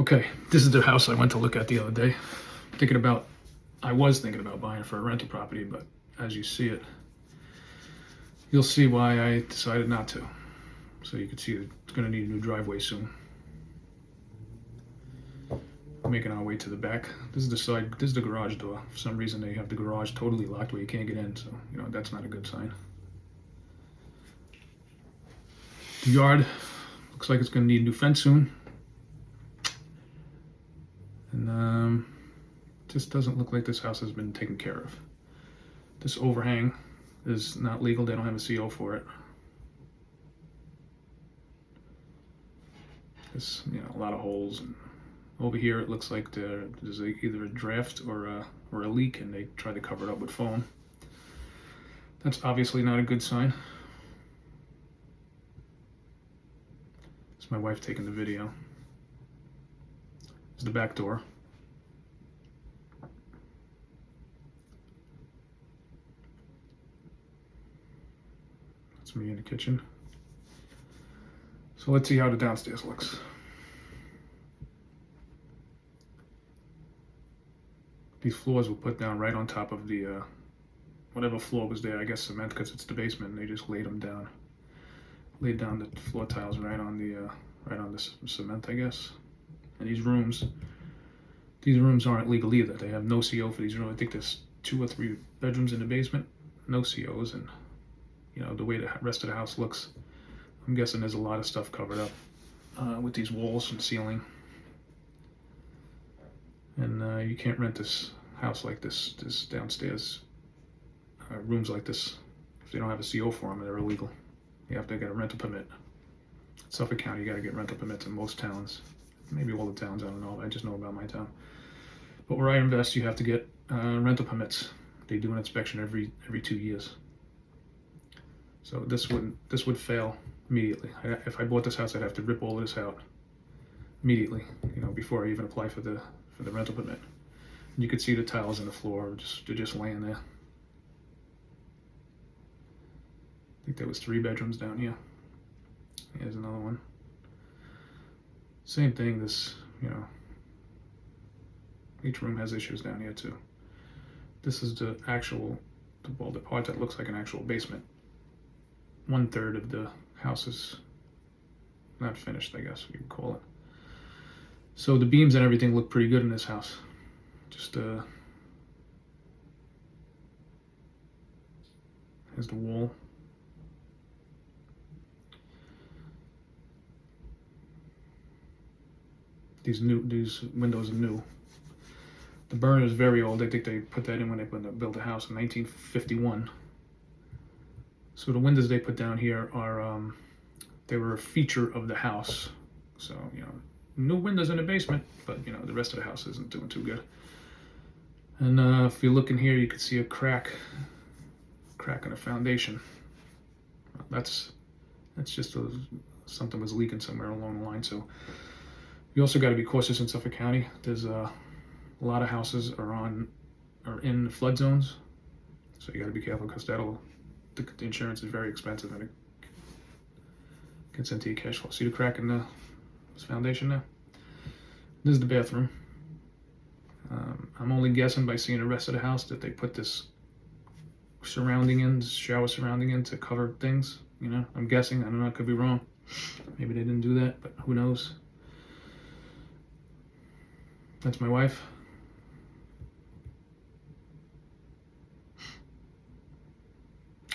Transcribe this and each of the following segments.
Okay, this is the house I went to look at the other day. I was thinking about buying it for a rental property, but as you see it, you'll see why I decided not to. So you can see it's going to need a new driveway soon. We're making our way to the back. This is the side, this is the garage door. For some reason they have the garage totally locked where you can't get in, so that's not a good sign. The yard looks like it's going to need a new fence soon. And just doesn't look like this house has been taken care of. This overhang is not legal. They don't have a CO for it. There's a lot of holes. And over here it looks like there's either a draft or a leak, and they tried to cover it up with foam. That's obviously not a good sign. It's my wife taking the video. There's the back door. That's me in the kitchen. So let's see how the downstairs looks. These floors were put down right on top of the whatever floor was there. I guess cement, because it's the basement. And they just laid them down. Laid down the floor tiles right on the cement, I guess. And these rooms aren't legal either. They have no CO for these rooms. I think there's 2 or 3 bedrooms in the basement, no COs, and the way the rest of the house looks, I'm guessing there's a lot of stuff covered up with these walls and ceiling. And you can't rent this house like this downstairs, rooms like this, if they don't have a CO for them. They're illegal. You have to get a rental permit. Suffolk County, you got to get rental permits in most towns. Maybe all the towns, I don't know. I just know about my town. But where I invest, you have to get rental permits. They do an inspection every 2 years. So this would fail immediately. If I bought this house, I'd have to rip all of this out immediately, before I even apply for the rental permit. And you could see the tiles in the floor, they're just laying there. I think there was 3 bedrooms down here. Here's another one. Same thing, each room has issues down here too. This is the part that looks like an actual basement. 1/3 of the house is not finished, I guess you could call it. So the beams and everything look pretty good in this house. Just here's the wall. These windows are new. The burner is very old. I think they put that in when they built the house in 1951. So the windows they put down here are they were a feature of the house. So new windows in the basement, but the rest of the house isn't doing too good. And if you look in here, you can see a crack in the foundation. That's just something was leaking somewhere along the line. So you also got to be cautious in Suffolk County. There's a lot of houses are in flood zones, so you got to be careful, because the insurance is very expensive and it gets into your cash flow. See the crack in this foundation there? This is the bathroom. I'm only guessing by seeing the rest of the house that they put this shower surrounding in to cover things. I'm guessing. I don't know. I could be wrong. Maybe they didn't do that, but who knows? That's my wife.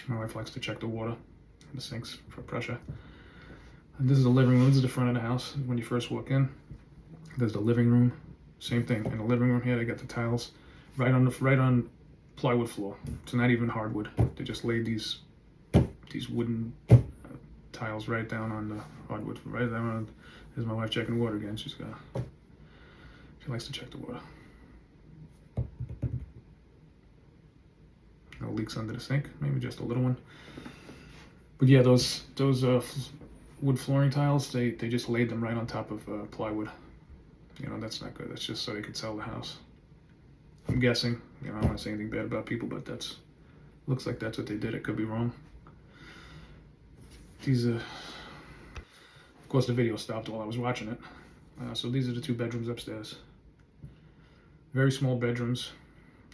My wife likes to check the water in the sinks for pressure. And this is the living room. This is the front of the house when you first walk in. There's the living room. Same thing. In the living room here, they got the tiles right on plywood floor. It's not even hardwood. They just laid these wooden tiles right down on the hardwood. Right down on. There's my wife checking water again. She likes to check the water. No leaks under the sink, maybe just a little one. But yeah, those wood flooring tiles, they just laid them right on top of plywood. That's not good. That's just so they could sell the house. I'm guessing. I don't want to say anything bad about people, but looks like that's what they did. It could be wrong. These of course, the video stopped while I was watching it. So these are the 2 bedrooms upstairs. Very small bedrooms.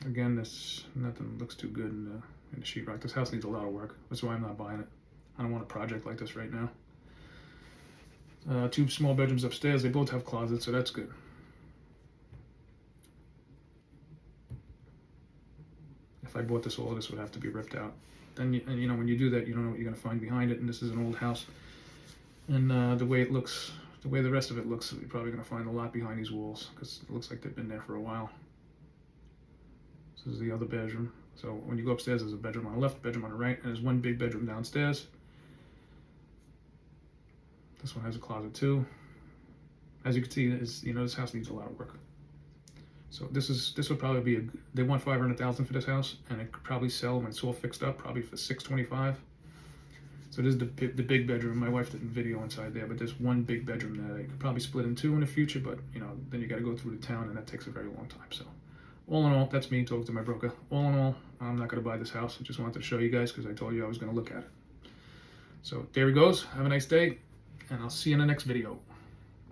Again, this nothing looks too good in the sheetrock. This house needs a lot of work. That's why I'm not buying it. I don't want a project like this right now. 2 small bedrooms upstairs. They both have closets, so that's good. If I bought this, all of this would have to be ripped out. Then, you know, when you do that, you don't know what you're going to find behind it. And this is an old house. And the way it looks, the way the rest of it looks, you're probably going to find a lot behind these walls because it looks like they've been there for a while. This is the other bedroom. So when you go upstairs, there's a bedroom on the left, bedroom on the right, and there's one big bedroom downstairs. This one has a closet too. As you can see, this house needs a lot of work. So this would probably be they want $500,000 for this house, and it could probably sell when it's all fixed up, probably for $625,000. So this is the big bedroom. My wife didn't video inside there, but there's one big bedroom there. You could probably split in 2 in the future, but then you got to go through the town, and that takes a very long time. So all in all, that's me talking to my broker. All in all, I'm not going to buy this house. I just wanted to show you guys because I told you I was going to look at it. So there he goes. Have a nice day, and I'll see you in the next video.